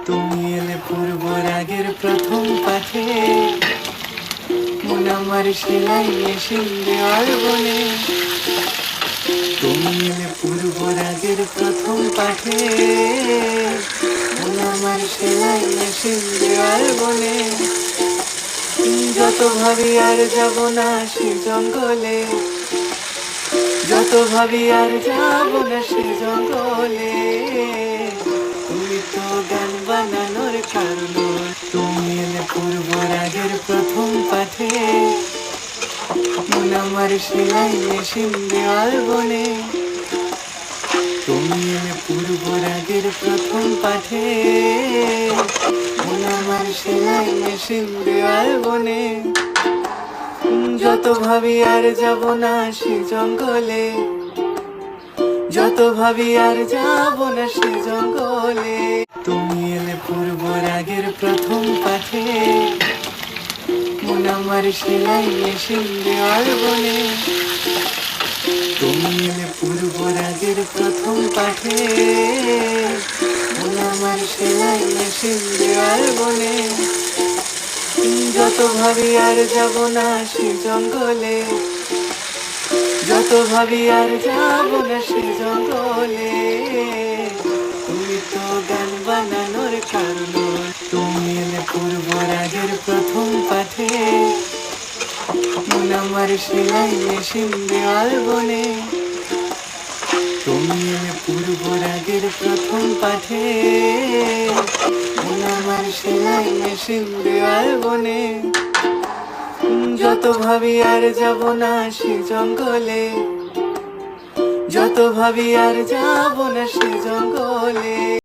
তুমি এলে পূর্ব রাগের প্রথম পাঠে, মন আমার সেলাই মেশিন দেওয়ার বনে। তুমি এলে পূর্ব রাগের প্রথম পাঠে, মন আমার সেলাই মেশিন দেওয়ার বনে। যত ভাবি আর যাব না সে জঙ্গলে, যত ভাবি আর যাব না সে জঙ্গলে। তুমি তো গান বানানোর কারণ, তুমি এলে পূর্ব রাগের প্রথম পাঠে, মন আমার সেলাই মেশিন দেওয়ার বনে। তুমি এলে পূর্ব রাগের প্রথম পাঠে, মন আমার সেলাই মেশিন দেওয়ার বনে। যত ভাবি আর যাব না সে জঙ্গলে, যত ভাবি আর যাব না সে জঙ্গলে। তুমি এলে পূর্ব রাগের প্রথম পাঠে, মন আমার সেলাই মেশিন দেওয়ার বনে। তুমি এলে পূর্ব রাগের প্রথম পাঠে, মন আমার সেলাই মেশিন দেওয়ার বনে। যত ভাবি আর যাব না সে জঙ্গলে, যত ভাবি আর যাব না সে জঙ্গলে। তুমি তো গান বানানোর কারণ, তুমি এলে পূর্ব রাগের প্রথম পাঠে, মন আমার সেলাই মেশিন দেওয়ার বনে। তুমি এলে পূর্ব রাগের প্রথম পাঠে, মন আমার সেলাই মেশিন দেওয়ার বনে। যত ভাবি আর যাব না সে জঙ্গলে, যত ভাবি আর যাব না সে জঙ্গলে।